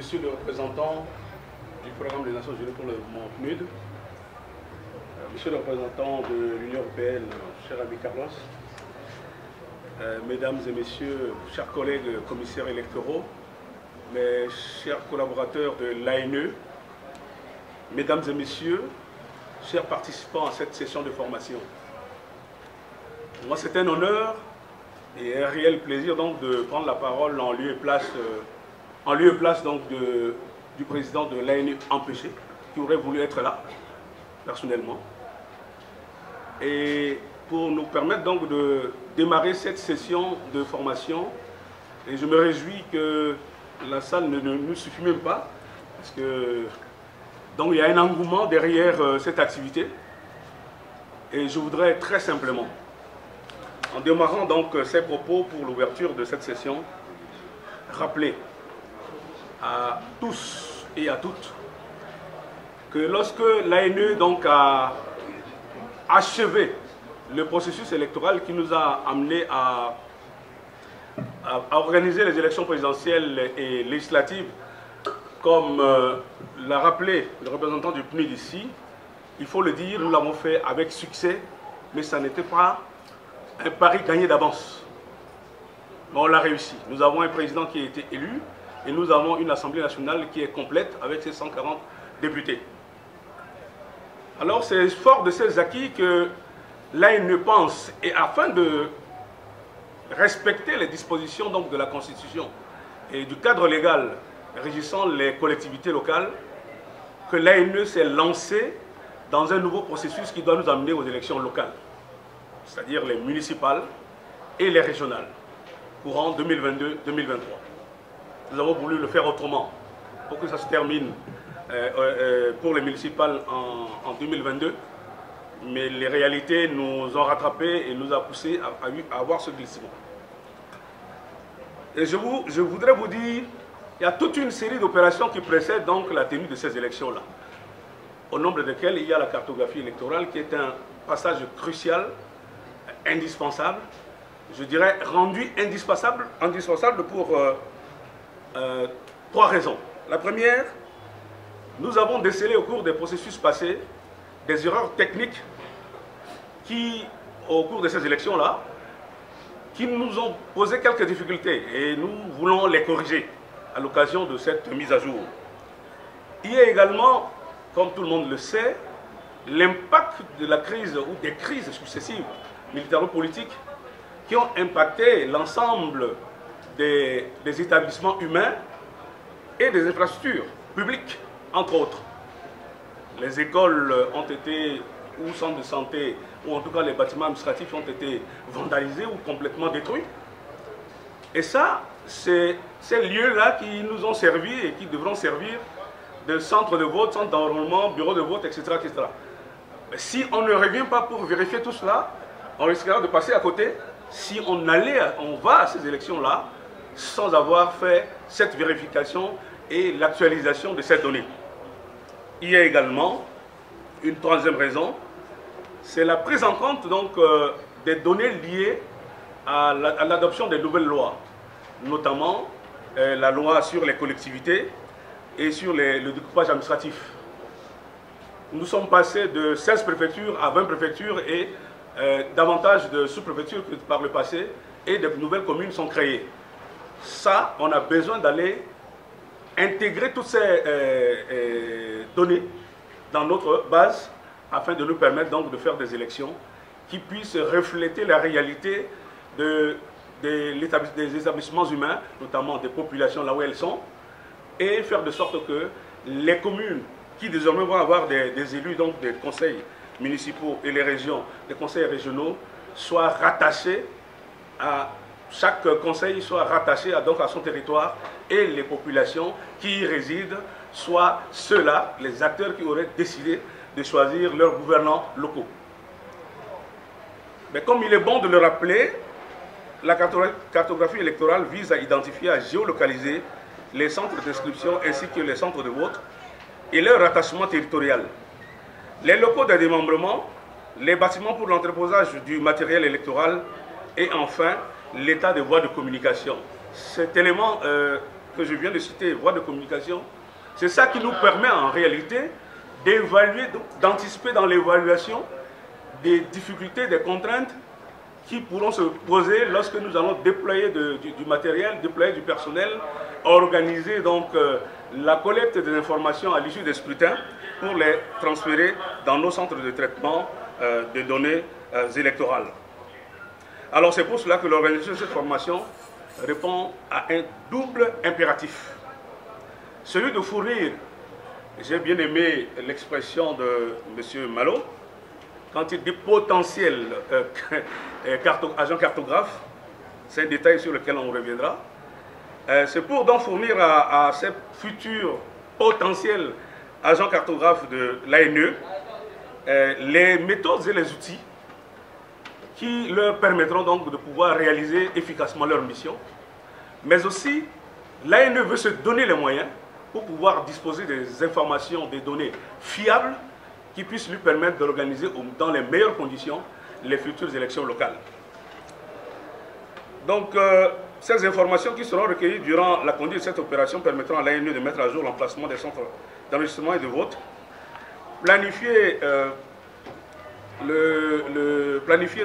Monsieur le représentant du programme des Nations Unies pour le développement PNUD, Monsieur le représentant de l'Union européenne, cher ami Carlos, Mesdames et Messieurs, chers collègues commissaires électoraux, mes chers collaborateurs de l'ANE, Mesdames et Messieurs, chers participants à cette session de formation. Moi, c'est un honneur et un réel plaisir donc de prendre la parole en lieu et place donc du président de l'ANE empêché, qui aurait voulu être là, personnellement. Et pour nous permettre donc de démarrer cette session de formation, et je me réjouis que la salle ne nous suffit même pas, parce que donc il y a un engouement derrière cette activité. Et je voudrais très simplement, en démarrant donc ces propos pour l'ouverture de cette session, rappeler à tous et à toutes que lorsque l'ANE donc a achevé le processus électoral qui nous a amené à organiser les élections présidentielles et législatives, comme l'a rappelé le représentant du PNUD ici, il faut le dire, nous l'avons fait avec succès, mais ça n'était pas un pari gagné d'avance. Mais on l'a réussi. Nous avons un président qui a été élu et nous avons une Assemblée nationale qui est complète avec ses 140 députés. Alors c'est fort de ces acquis que l'ANE pense, et afin de respecter les dispositions donc, de la Constitution et du cadre légal régissant les collectivités locales, que l'ANE s'est lancée dans un nouveau processus qui doit nous amener aux élections locales, c'est-à-dire les municipales et les régionales, courant 2022-2023. Nous avons voulu le faire autrement, pour que ça se termine pour les municipales en 2022, mais les réalités nous ont rattrapés et nous a poussé à avoir ce glissement. Et je voudrais vous dire, il y a toute une série d'opérations qui précèdent donc la tenue de ces élections-là, au nombre desquelles il y a la cartographie électorale qui est un passage crucial, indispensable, je dirais rendu indispensable pour trois raisons. La première, nous avons décelé au cours des processus passés des erreurs techniques qui, au cours de ces élections-là, qui nous ont posé quelques difficultés et nous voulons les corriger à l'occasion de cette mise à jour. Il y a également, comme tout le monde le sait, l'impact de la crise ou des crises successives militaro-politiques qui ont impacté l'ensemble des établissements humains et des infrastructures publiques, entre autres. Les écoles ont été, ou centres de santé, ou en tout cas les bâtiments administratifs ont été vandalisés ou complètement détruits. Et ça, c'est ces lieux-là qui nous ont servi et qui devront servir de centre de vote, centre d'enrôlement, bureau de vote, etc., etc. Mais si on ne revient pas pour vérifier tout cela, on risquera de passer à côté si on va à ces élections-là sans avoir fait cette vérification et l'actualisation de ces données. Il y a également une troisième raison, c'est la prise en compte donc, des données liées à l'adoption des nouvelles lois, notamment la loi sur les collectivités et sur le découpage administratif. Nous sommes passés de 16 préfectures à 20 préfectures et davantage de sous-préfectures que par le passé, et de nouvelles communes sont créées. Ça, on a besoin d'aller intégrer toutes ces données dans notre base afin de nous permettre donc de faire des élections qui puissent refléter la réalité des établissements humains, notamment des populations là où elles sont, et faire de sorte que les communes qui désormais vont avoir des élus, donc des conseils municipaux et les régions, des conseils régionaux, soient rattachés à chaque conseil, soit rattaché donc à son territoire, et les populations qui y résident soient ceux-là, les acteurs qui auraient décidé de choisir leurs gouvernants locaux. Mais comme il est bon de le rappeler, la cartographie électorale vise à identifier, à géolocaliser les centres d'inscription ainsi que les centres de vote et leur rattachement territorial, les locaux de démembrement, les bâtiments pour l'entreposage du matériel électoral et enfin l'état des voies de communication. Cet élément que je viens de citer, voies de communication, c'est ça qui nous permet en réalité d'évaluer, d'anticiper dans l'évaluation des difficultés, des contraintes qui pourront se poser lorsque nous allons déployer du matériel, déployer du personnel, organiser donc la collecte des informations à l'issue des scrutins pour les transférer dans nos centres de traitement des données électorales. Alors c'est pour cela que l'organisation de cette formation répond à un double impératif. Celui de fournir, j'ai bien aimé l'expression de M. Malo, quand il dit potentiel agent cartographe, c'est un détail sur lequel on reviendra. C'est pour donc fournir à ces futurs potentiels agents cartographes de l'ANE les méthodes et les outils qui leur permettront donc de pouvoir réaliser efficacement leur mission. Mais aussi, l'ANE veut se donner les moyens pour pouvoir disposer des informations, des données fiables qui puissent lui permettre d'organiser dans les meilleures conditions les futures élections locales. Donc, ces informations qui seront recueillies durant la conduite de cette opération permettront à l'ANE de mettre à jour l'emplacement des centres d'enregistrement et de vote, planifier,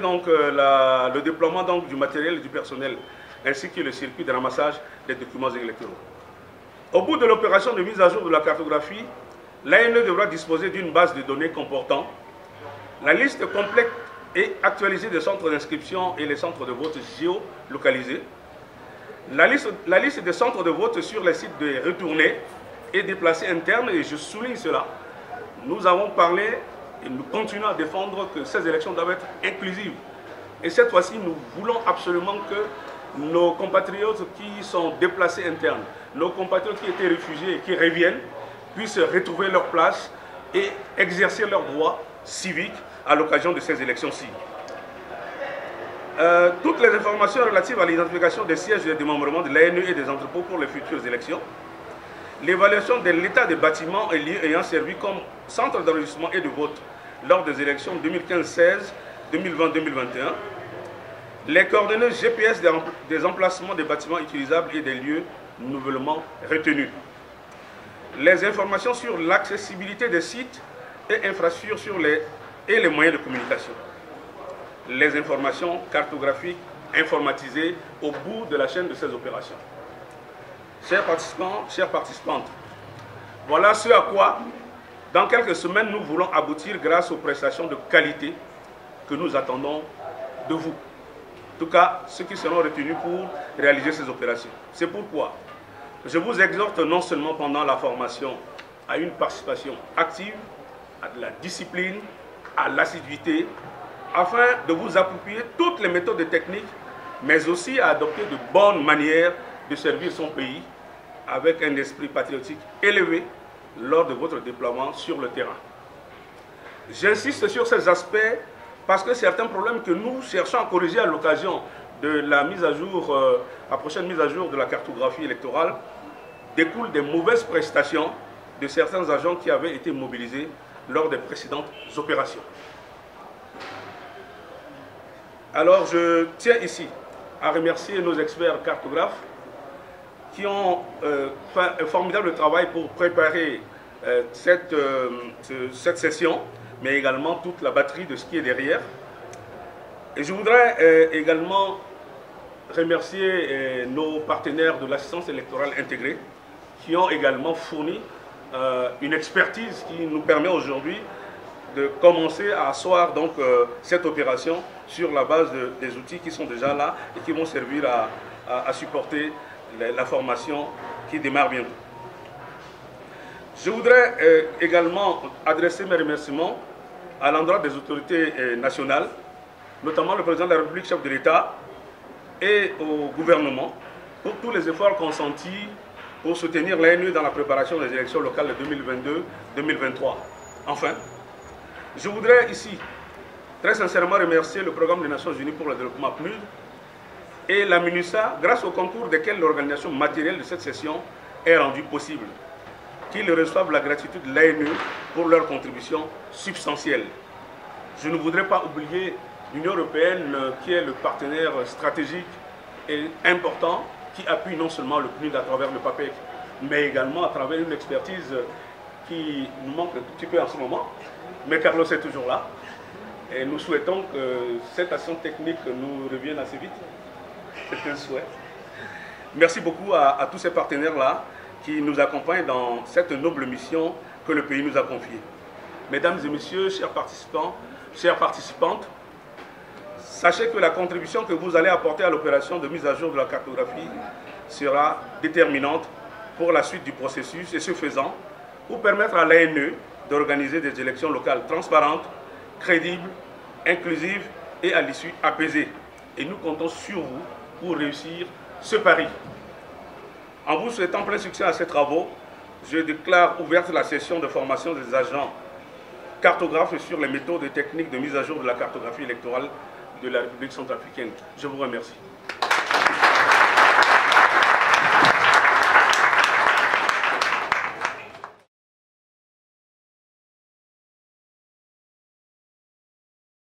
donc, le déploiement donc, du matériel et du personnel, ainsi que le circuit de ramassage des documents électoraux. Au bout de l'opération de mise à jour de la cartographie, l'ANE devra disposer d'une base de données comportant la liste complète et actualisée des centres d'inscription et les centres de vote géolocalisés, la liste des centres de vote sur les sites de retournés et déplacés internes, et je souligne cela. Nous avons parlé et nous continuons à défendre que ces élections doivent être inclusives. Et cette fois-ci, nous voulons absolument que nos compatriotes qui sont déplacés internes, nos compatriotes qui étaient réfugiés et qui reviennent, puissent retrouver leur place et exercer leurs droits civiques à l'occasion de ces élections-ci. Toutes les informations relatives à l'identification des sièges et des démembrements de l'ANE et des entrepôts pour les futures élections, l'évaluation de l'état des bâtiments et lieux ayant servi comme centre d'enregistrement et de vote lors des élections 2015-16, 2020-2021, les coordonnées GPS des emplacements des bâtiments utilisables et des lieux nouvellement retenus, les informations sur l'accessibilité des sites et infrastructures et les moyens de communication, les informations cartographiques informatisées au bout de la chaîne de ces opérations. Chers participants, chères participantes, voilà ce à quoi, dans quelques semaines, nous voulons aboutir grâce aux prestations de qualité que nous attendons de vous. En tout cas, ceux qui seront retenus pour réaliser ces opérations. C'est pourquoi je vous exhorte non seulement pendant la formation à une participation active, à de la discipline, à l'assiduité, afin de vous approprier toutes les méthodes et techniques, mais aussi à adopter de bonnes manières de servir son pays avec un esprit patriotique élevé lors de votre déploiement sur le terrain. J'insiste sur ces aspects parce que certains problèmes que nous cherchons à corriger à l'occasion de la mise à jour, la prochaine mise à jour de la cartographie électorale, découlent des mauvaises prestations de certains agents qui avaient été mobilisés lors des précédentes opérations. Alors je tiens ici à remercier nos experts cartographes qui ont fait un formidable travail pour préparer cette session, mais également toute la batterie de ce qui est derrière. Et je voudrais également remercier nos partenaires de l'assistance électorale intégrée qui ont également fourni une expertise qui nous permet aujourd'hui de commencer à asseoir donc, cette opération sur la base des outils qui sont déjà là et qui vont servir à supporter la formation qui démarre bientôt. Je voudrais également adresser mes remerciements à l'endroit des autorités nationales, notamment le président de la République, chef de l'État, et au gouvernement, pour tous les efforts consentis pour soutenir l'ANE dans la préparation des élections locales de 2022-2023. Enfin, je voudrais ici très sincèrement remercier le Programme des Nations Unies pour le développement PNUD et la MINUSA, grâce au concours desquels l'organisation matérielle de cette session est rendue possible, qu'ils reçoivent la gratitude de l'ANE pour leur contribution substantielle. Je ne voudrais pas oublier l'Union européenne qui est le partenaire stratégique et important qui appuie non seulement le PNUD à travers le PAPEC, mais également à travers une expertise qui nous manque un tout petit peu en ce moment. Mais Carlos est toujours là. Et nous souhaitons que cette action technique nous revienne assez vite. C'est un souhait. Merci beaucoup à tous ces partenaires-là qui nous accompagnent dans cette noble mission que le pays nous a confiée. Mesdames et messieurs, chers participants, chères participantes, sachez que la contribution que vous allez apporter à l'opération de mise à jour de la cartographie sera déterminante pour la suite du processus et ce faisant, pour permettre à l'ANE d'organiser des élections locales transparentes, crédibles, inclusives et à l'issue apaisée. Et nous comptons sur vous pour réussir ce pari. En vous souhaitant plein succès à ces travaux, je déclare ouverte la session de formation des agents cartographes sur les méthodes et techniques de mise à jour de la cartographie électorale de la République centrafricaine. Je vous remercie.